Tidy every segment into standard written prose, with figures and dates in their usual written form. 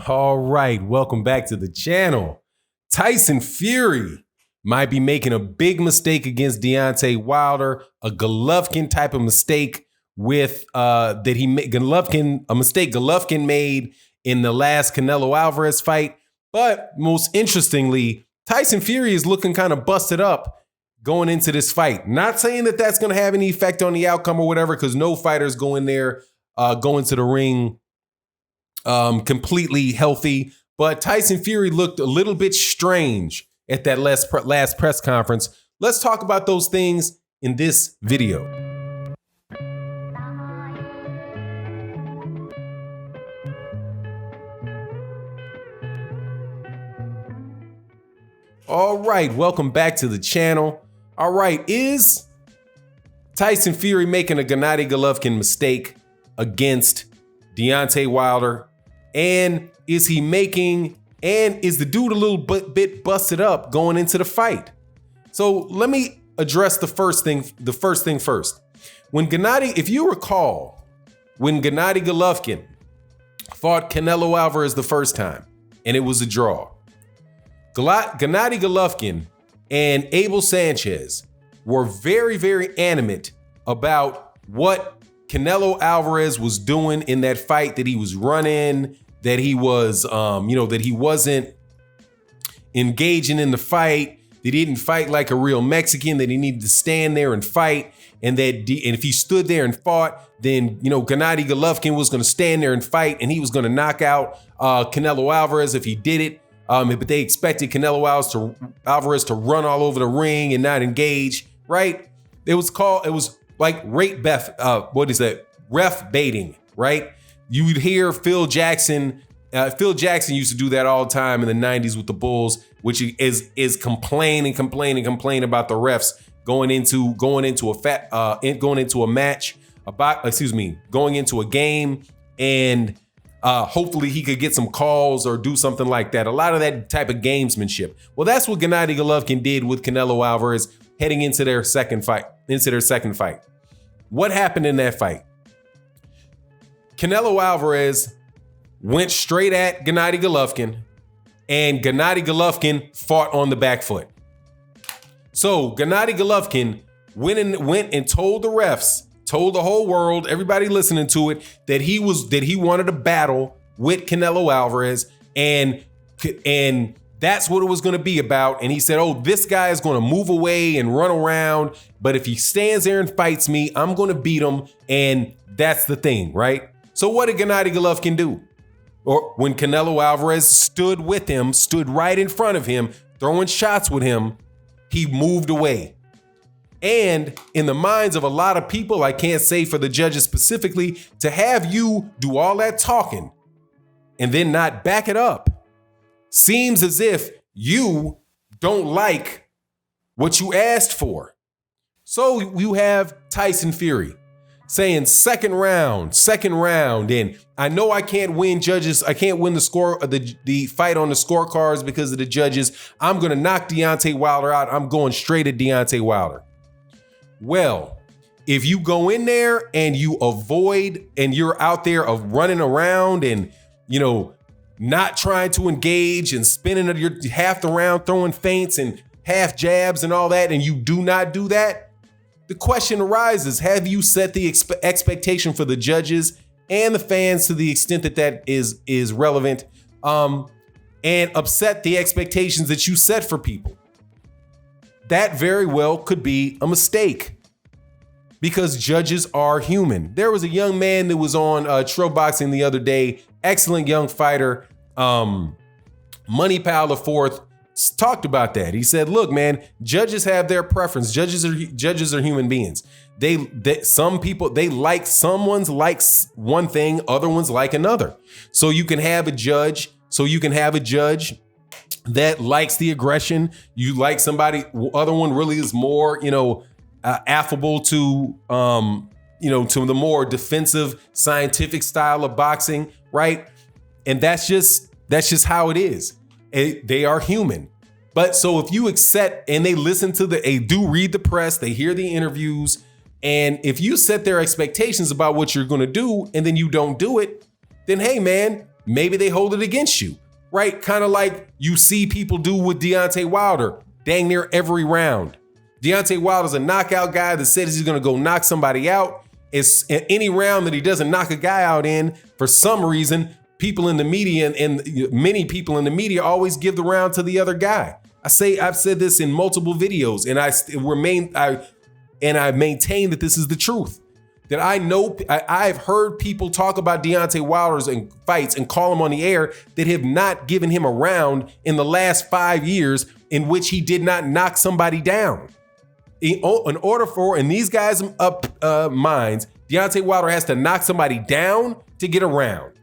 All right, welcome back to the channel. Tyson Fury might be making a big mistake against Deontay Wilder, a Golovkin type of mistake with a mistake Golovkin made in the last Canelo Alvarez fight. But most interestingly, Tyson Fury is looking kind of busted up going into this fight. Not saying that that's going to have any effect on the outcome or whatever, because no fighters go in there, go into the ring completely healthy. But Tyson Fury looked a little bit strange at that last press conference. Let's talk about those things in this video. All right, welcome back to the channel. All right, is Tyson Fury making a Gennady Golovkin mistake against Deontay Wilder? And is the dude a little bit busted up going into the fight? So let me address the first thing first. If you recall, when Gennady Golovkin fought Canelo Alvarez the first time, and it was a draw, Gennady Golovkin and Abel Sanchez were very, very animate about what Canelo Alvarez was doing in that fight, that he was running, that he was, that he wasn't engaging in the fight, that he didn't fight like a real Mexican, that he needed to stand there and fight, and if he stood there and fought, then, Gennady Golovkin was going to stand there and fight, and he was going to knock out Canelo Alvarez if he did it. But they expected Canelo Alvarez to run all over the ring and not engage, right? It was like ref baiting, right? You would hear Phil Jackson. Phil Jackson used to do that all the time in the 90s with the Bulls, which is complain about the refs going into a game, and hopefully he could get some calls or do something like that. A lot of that type of gamesmanship. Well, that's what Gennady Golovkin did with Canelo Alvarez heading into their second fight. What happened in that fight? Canelo Alvarez went straight at Gennady Golovkin, and Gennady Golovkin fought on the back foot. So Gennady Golovkin went and told the refs, told the whole world, everybody listening to it, that he wanted to battle with Canelo Alvarez, and that's what it was going to be about. And he said, oh, this guy is going to move away and run around, but if he stands there and fights me, I'm going to beat him. And that's the thing, right? So what did Gennady Golovkin do? Or when Canelo Alvarez stood right in front of him, throwing shots with him, he moved away. And in the minds of a lot of people, I can't say for the judges specifically, to have you do all that talking and then not back it up seems as if you don't like what you asked for. So you have Tyson Fury saying second round, and I know I can't win judges. I can't win the fight on the scorecards because of the judges. I'm going to knock Deontay Wilder out. I'm going straight at Deontay Wilder. Well, if you go in there and you avoid, and you're out there of running around and, not trying to engage and spinning your half the round, throwing feints and half jabs and all that, and you do not do that, the question arises, have you set the expectation for the judges and the fans to the extent that is relevant, and upset the expectations that you set for people? That very well could be a mistake, because judges are human. There was a young man that was on Tro Boxing the other day, excellent young fighter, Money Pal IV, talked about that. He said, look, man, judges have their preference. Judges are human beings. Someone's likes one thing, other ones like another. So you can have a judge that likes the aggression. You like somebody, other one really is more, affable to, to the more defensive, scientific style of boxing, right? And that's just how it is. They are human. But so if you accept, and they listen to they do read the press, they hear the interviews, and if you set their expectations about what you're going to do, and then you don't do it, then hey, man, maybe they hold it against you, right? Kind of like you see people do with Deontay Wilder dang near every round. Deontay Wilder's a knockout guy that says he's going to go knock somebody out. It's any round that he doesn't knock a guy out in, for some reason, people in the media and many people in the media always give the round to the other guy. I've said this in multiple videos, and I maintain that this is the truth. That I've heard people talk about Deontay Wilder's and fights and call him on the air that have not given him a round in the last 5 years in which he did not knock somebody down. In these guys' minds, Deontay Wilder has to knock somebody down to get a round,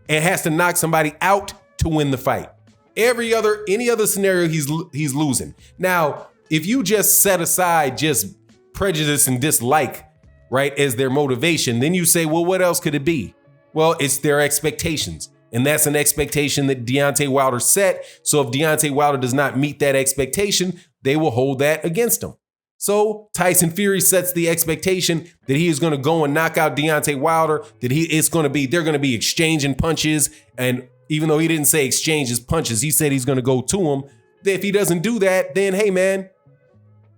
and has to knock somebody out to win the fight. Any other scenario, he's losing. Now, if you just set aside just prejudice and dislike, right, as their motivation, then you say, well, what else could it be? Well, it's their expectations. And that's an expectation that Deontay Wilder set. So if Deontay Wilder does not meet that expectation, they will hold that against him. So Tyson Fury sets the expectation that he is going to go and knock out Deontay Wilder, that they're going to be exchanging punches. And even though he didn't say exchange his punches, he said he's going to go to him. If he doesn't do that, then hey, man,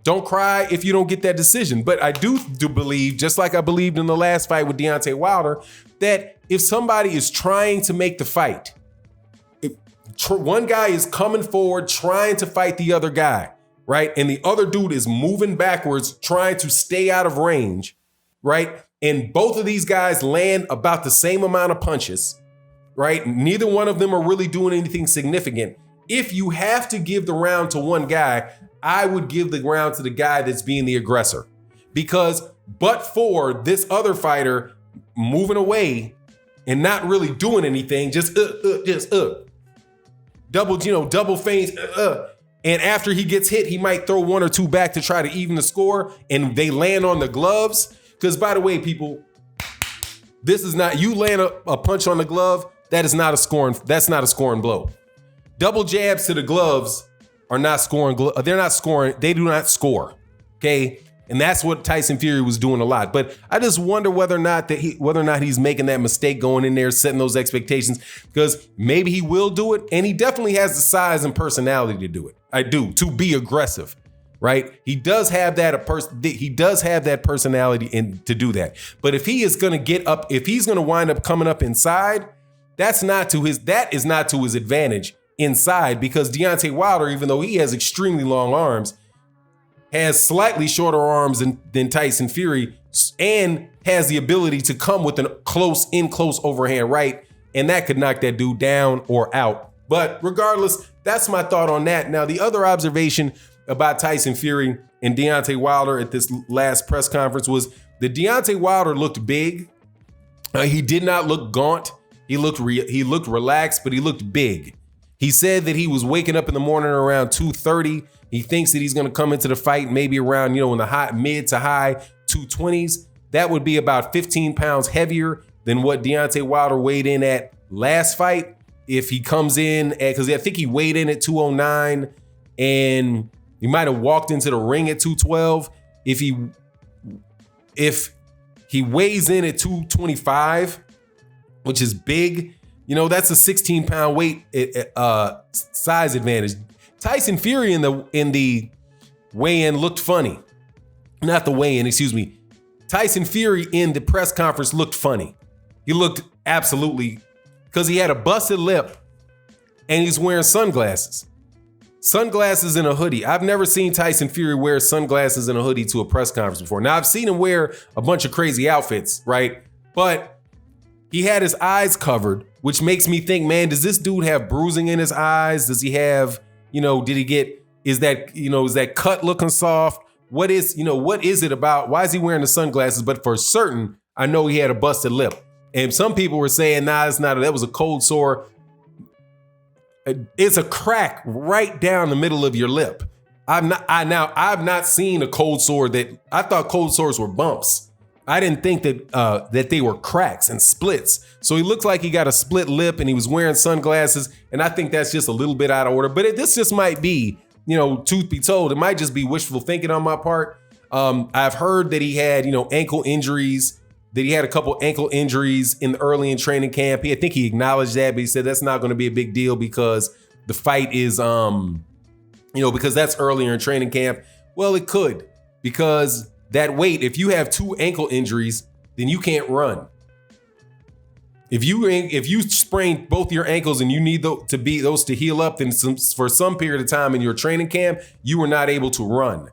don't cry if you don't get that decision. But I do believe, just like I believed in the last fight with Deontay Wilder, that if somebody is trying to make the fight, if one guy is coming forward trying to fight the other guy, right, and the other dude is moving backwards trying to stay out of range, right, and both of these guys land about the same amount of punches, right, neither one of them are really doing anything significant. If you have to give the round to one guy, I would give the round to the guy that's being the aggressor, because but for this other fighter moving away and not really doing anything, just double feints, and after he gets hit, he might throw one or two back to try to even the score, and they land on the gloves. Because by the way, people, this is not, you land a punch on the glove, that's not a scoring blow. Double jabs to the gloves are not scoring. They're not scoring. They do not score. Okay. And that's what Tyson Fury was doing a lot. But I just wonder whether or not he's making that mistake going in there, setting those expectations, because maybe he will do it. And he definitely has the size and personality to do it. I do, to be aggressive, right? He does have that personality to do that. But if he is going to get up, if he's going to wind up coming up inside, that is not to his advantage inside, because Deontay Wilder, even though he has extremely long arms, has slightly shorter arms than Tyson Fury, and has the ability to come with a close overhand right, and that could knock that dude down or out. But regardless, that's my thought on that. Now, the other observation about Tyson Fury and Deontay Wilder at this last press conference was that Deontay Wilder looked big. He did not look gaunt. He looked relaxed, but he looked big. He said that he was waking up in the morning around 2:30. He thinks that he's going to come into the fight maybe around, in the mid to high 220s. That would be about 15 pounds heavier than what Deontay Wilder weighed in at last fight. If he comes in, because I think he weighed in at 209, and he might have walked into the ring at 212. If he weighs in at 225, which is big, that's a 16-pound weight size advantage. Tyson Fury in the weigh-in looked funny. Not the weigh-in, excuse me. Tyson Fury in the press conference looked funny. He looked absolutely, because he had a busted lip and he's wearing sunglasses. Sunglasses and a hoodie. I've never seen Tyson Fury wear sunglasses and a hoodie to a press conference before. Now, I've seen him wear a bunch of crazy outfits, right? But he had his eyes covered, which makes me think, man, does this dude have bruising in his eyes? Does he have, is that cut looking soft? What is it about? Why is he wearing the sunglasses? But for certain, I know he had a busted lip. And some people were saying, nah, that was a cold sore. It's a crack right down the middle of your lip. I've not seen a cold sore I thought cold sores were bumps. I didn't think that they were cracks and splits. So he looked like he got a split lip and he was wearing sunglasses. And I think that's just a little bit out of order. But this just might be, truth be told, it might just be wishful thinking on my part. I've heard that he had, ankle injuries that he had a couple ankle injuries early in training camp. I think he acknowledged that, but he said that's not going to be a big deal because the fight is, because that's earlier in training camp. Well, it could, because that weight, if you have 2 ankle injuries, then you can't run. If you sprain both your ankles and you need those to heal up, then for some period of time in your training camp, you were not able to run,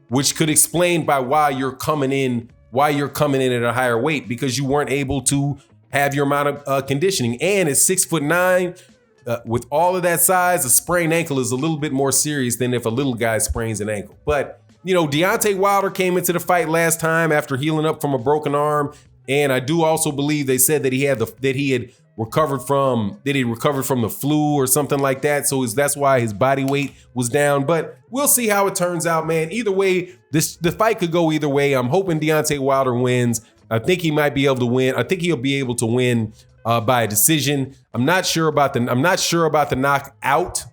which could explain why you're coming in at a higher weight, because you weren't able to have your amount of conditioning. And at 6'9", with all of that size, a sprained ankle is a little bit more serious than if a little guy sprains an ankle. But Deontay Wilder came into the fight last time after healing up from a broken arm, and I do also believe they said that he had recovered from the flu or something like that. So that's why his body weight was down. But we'll see how it turns out, man. Either way, the fight could go either way. I'm hoping Deontay Wilder wins. I think he might be able to win. I think he'll be able to win by a decision. I'm not sure about the knockout.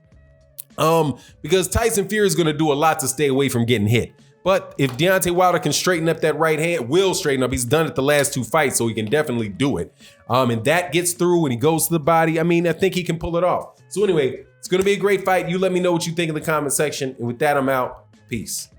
Because Tyson Fury is going to do a lot to stay away from getting hit. But if Deontay Wilder can straighten up that right hand, will straighten up. He's done it the last 2 fights, so he can definitely do it. And that gets through when he goes to the body. I think he can pull it off. So anyway, it's going to be a great fight. You let me know what you think in the comment section. And with that, I'm out. Peace.